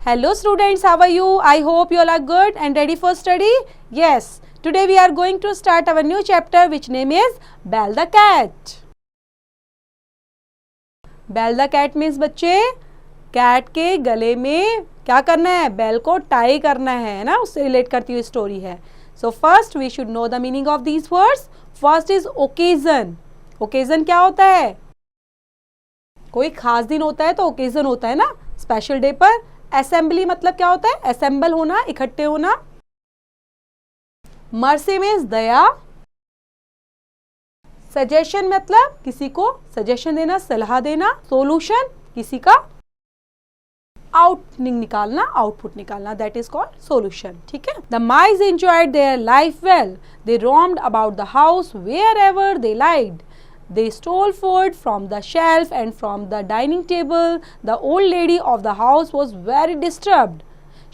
Hello students, how are you? I hope you all are good and ready for study. Yes, today we are going to start our new chapter which name is Bell the Cat. Bell the Cat means बच्चे cat के गले में क्या करना है, bell को tie करना है ना, उससे रिलेट करती हुई स्टोरी है. So first we should know the meaning of these words. First is occasion. Occasion क्या होता है? कोई खास दिन होता है तो ओकेजन होता है ना, स्पेशल डे पर. असेंबली मतलब क्या होता है? असेंबल होना, इकट्ठे होना. मर्सी मीन्स दया. सजेशन मतलब किसी को सजेशन देना, सलाह देना. सोल्यूशन किसी का आउटपुट निकालना, दैट इज कॉल्ड सोल्यूशन. ठीक है. The mice enjoyed their life well. They roamed about the house wherever they liked. They stole food from the shelf and from the dining table. The old lady of the house was very disturbed.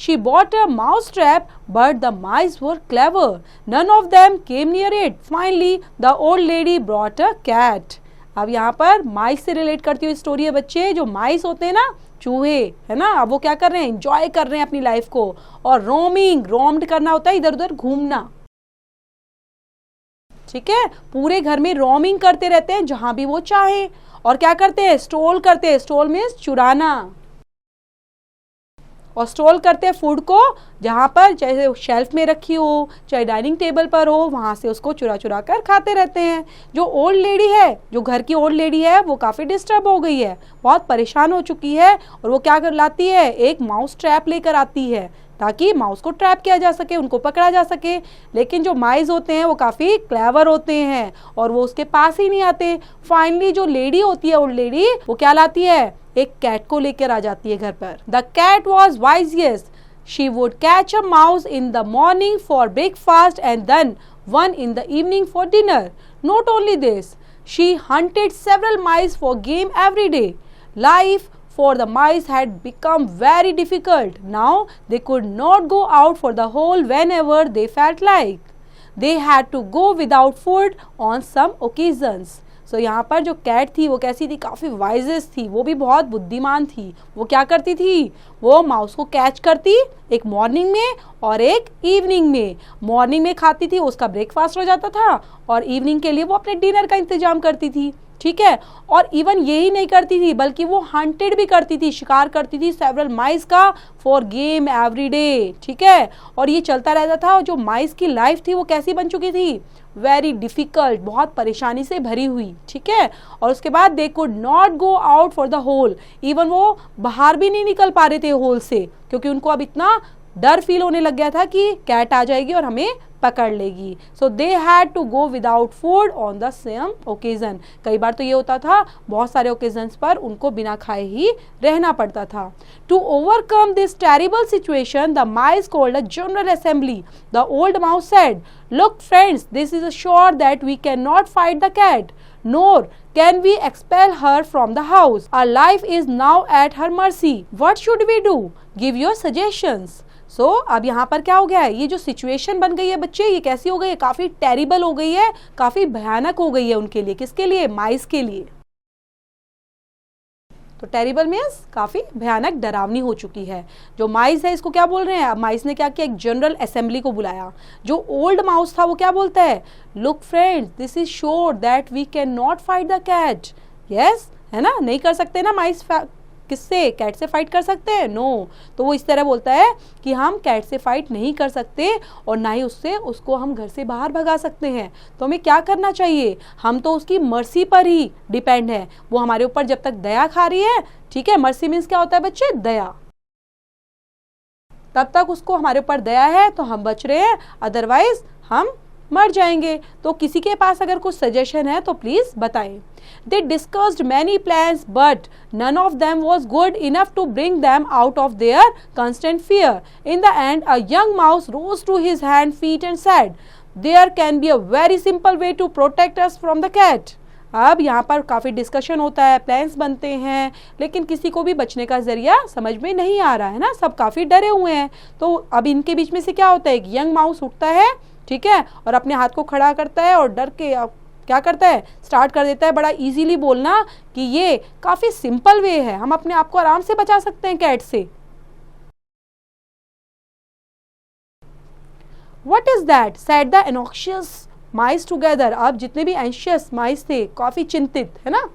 She bought a mouse trap, but the mice were clever. None of them came near it. Finally, the old lady brought a cat. अब यहाँ पर माइस से relate करती हुई story है बच्चे. जो माइस होते हैं ना, चूहे है ना, अब वो क्या कर रहे हैं? एंजॉय कर रहे हैं अपनी लाइफ को. और रोम्ड करना होता है इधर उधर घूमना. ठीक है. पूरे घर में रोमिंग करते रहते हैं जहां भी वो चाहे. और क्या करते हैं? स्टोल करते हैं. स्टोल मीन्स चुराना. और स्टोल करते हैं फूड को, जहां पर चाहे शेल्फ में रखी हो, चाहे डाइनिंग टेबल पर हो, वहां से उसको चुरा चुरा कर खाते रहते हैं. जो ओल्ड लेडी है, जो घर की ओल्ड लेडी है, वो काफी डिस्टर्ब हो गई है, बहुत परेशान हो चुकी है. और वो क्या कर लाती है? एक माउस ट्रैप लेकर आती है ताकि माउस को ट्रैप किया जा सके, उनको पकड़ा जा सके. लेकिन जो माइस होते हैं वो काफ़ी क्लेवर होते हैं और वो उसके पास ही नहीं आते. फाइनली जो लेडी होती है, ओल्ड लेडी, वो क्या लाती है? एक कैट को लेकर आ जाती है घर पर. The cat was vicious. She would catch a mouse in the morning for breakfast and then one in the evening for dinner. Not only this, she hunted several mice for game every day. Life for the mice had become very difficult. Now they could not go out for the hole whenever they felt like. They had to go without food on some occasions. So यहाँ पर जो cat थी वो कैसी थी? काफ़ी voyages थी. वो भी बहुत बुद्धिमान थी. वो क्या करती थी? वो माउस को कैच करती, एक मॉर्निंग में और एक इवनिंग में. मॉर्निंग में खाती थी, उसका ब्रेकफास्ट हो जाता था, और इवनिंग के लिए वो अपने डिनर का इंतजाम करती थी. ठीक है. और इवन यही नहीं करती थी, बल्कि वो हंटेड भी करती थी, शिकार करती थी सेवरल माइस का फॉर गेम एवरी डे. ठीक है. और ये चलता रहता था. और जो माइस की लाइफ थी वो कैसी बन चुकी थी? वेरी डिफिकल्ट, बहुत परेशानी से भरी हुई. ठीक है. और उसके बाद they could not go out for the whole. Even वो बाहर भी नहीं निकल पा रहे थे होल से, क्योंकि उनको अब इतना डर फील होने लग गया था कि कैट आ जाएगी और हमें पकड़ लेगी. So they had to go without food on the same occasion. कई बार तो ये होता था, बहुत सारे ओकेजन्स पर उनको बिना खाए ही रहना पड़ता था. To overcome this terrible situation the mice called a general assembly. The old mouse said, look friends, this is sure that we cannot fight the cat, nor can we expel her from the house. Our life is now at her mercy. What should we do? Give your suggestions. So अब यहाँ पर क्या हो गया है? ये जो situation बन गई है बच्चे, ये कैसी हो गई है? काफी टेरिबल हो गई है, काफी भयानक हो गई है उनके लिए. किसके लिए? माइस के लिए. तो टेरिबल मीन्स काफी भयानक, डरावनी हो चुकी है. जो माइस है इसको क्या बोल रहे हैं? अब माइस ने क्या किया? एक जनरल असेंबली को बुलाया. जो ओल्ड माउस था वो क्या बोलता है? Look friends, this is sure that we can not fight the cat. Yes, है ना, नहीं कर सकते ना माइस. किससे? कैट से फाइट कर सकते हैं? नो. तो वो इस तरह बोलता है कि हम कैट से फाइट नहीं कर सकते और ना ही उसको हम घर से बाहर भगा सकते हैं. तो हमें क्या करना चाहिए? हम तो उसकी मर्सी पर ही डिपेंड है. वो हमारे ऊपर जब तक दया खा रही है, ठीक है, मर्सी मीन्स क्या होता है बच्चे? दया. तब तक उसको हमारे ऊपर दया है तो हम बच रहे हैं, अदरवाइज हम मर जाएंगे. तो किसी के पास अगर कुछ सजेशन है तो प्लीज बताएं. They discussed many plans, but none of them was good enough to bring them out of their constant fear. In the end, a young mouse rose to his feet and said, "There can be a very simple way to protect us from the cat." अब यहाँ पर काफ़ी discussion होता है, plans बनते हैं, लेकिन किसी को भी बचने का जरिया समझ में नहीं आ रहा है ना. सब काफ़ी डरे हुए हैं. तो अब इनके बीच में से क्या होता है? एक यंग माउस उठता है, ठीक है, और अपने हाथ को खड़ा करता है और डर के क्या करता है? स्टार्ट कर देता है बड़ा इजीली बोलना कि ये काफ़ी सिंपल वे है, हम अपने आप को आराम से बचा सकते हैं कैट से. What is that, said the anxious mice together. अब जितने भी एंशियस माइस थे, काफी चिंतित, है ना।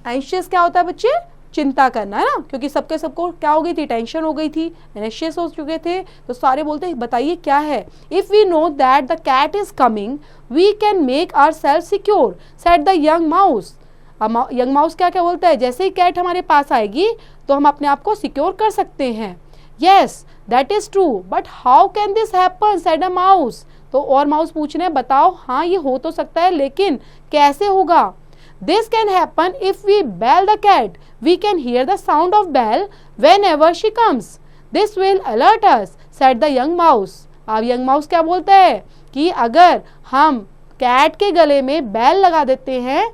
एंशियस क्या होता है बच्चे, चिंता करना, है ना, क्योंकि सबको क्या हो गई थी, टेंशन हो गई थी, एंशियस हो चुके थे, तो सारे बोलते हैं बताइए क्या है। If we know that the cat is coming we can make our self secure, said the young mouse. अब यंग माउस क्या क्या बोलता है, जैसे ही कैट हमारे पास आएगी तो हम अपने आप को सिक्योर कर सकते हैं। Yes that is true but how can this happen, said a mouse. तो और माउस पूछ रहे हैं बताओ, हाँ ये हो तो सकता है लेकिन कैसे होगा। This can happen if we bell the cat. We can hear the sound of bell whenever she comes. This will alert us, said the young mouse. अब young mouse क्या बोलता है कि अगर हम कैट के गले में बेल लगा देते हैं,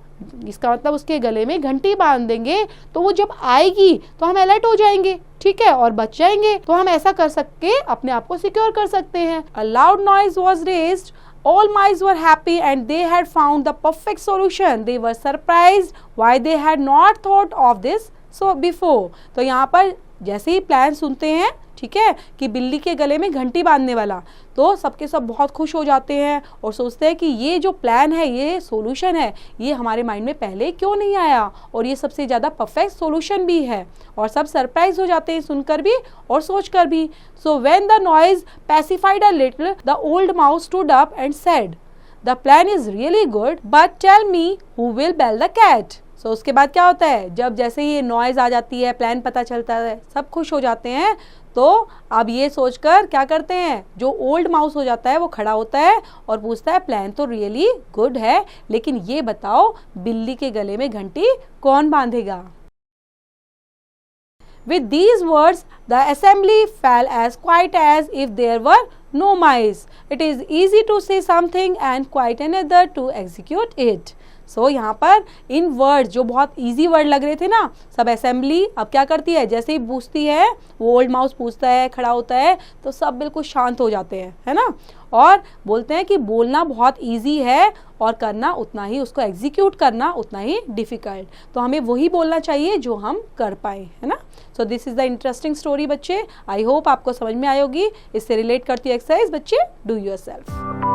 इसका मतलब उसके गले में घंटी बांध देंगे, तो वो जब आएगी तो हम अलर्ट हो जाएंगे, ठीक है, और बच जाएंगे। तो हम ऐसा कर सकते अपने आप को सिक्योर कर सकते हैं। A loud noise was raised. All mice were happy and they had found the perfect solution. They were surprised why they had not thought of this so before. तो यहाँ पर जैसे ही प्लान सुनते हैं, ठीक है, कि बिल्ली के गले में घंटी बांधने वाला, तो सबके सब बहुत खुश हो जाते हैं और सोचते हैं कि ये जो प्लान है, ये सोल्यूशन है, ये हमारे माइंड में पहले क्यों नहीं आया, और ये सबसे ज़्यादा परफेक्ट सोल्यूशन भी है। और सब सरप्राइज हो जाते हैं सुनकर भी और सोचकर भी। So when the noise pacified a little the old mouse stood up and said the plan is really good but tell me who will bell the cat. So उसके बाद क्या होता है, जब जैसे ये नॉइज आ जाती है, प्लान पता चलता है, सब खुश हो जाते हैं। तो अब ये सोचकर क्या करते हैं, जो ओल्ड माउस हो जाता है वो खड़ा होता है और पूछता है प्लान तो रियली गुड है, लेकिन ये बताओ बिल्ली के गले में घंटी कौन बांधेगा। With these words, the assembly fell as quiet as if there were no mice. It is easy to say something and quite another to execute it. So यहाँ पर इन वर्ड जो बहुत इजी वर्ड लग रहे थे ना, सब असेंबली अब क्या करती है, जैसे ही पूछती है, वो ओल्ड माउस पूछता है, खड़ा होता है, तो सब बिल्कुल शांत हो जाते हैं, है ना, और बोलते हैं कि बोलना बहुत इजी है और करना उतना ही, उसको एग्जीक्यूट करना उतना ही डिफिकल्ट। तो हमें वही बोलना चाहिए जो हम कर पाए, है ना। So this is the interesting story बच्चे। आई होप आपको समझ में आई होगी। इससे रिलेट करती है एक्सरसाइज बच्चे, डू योरसेल्फ।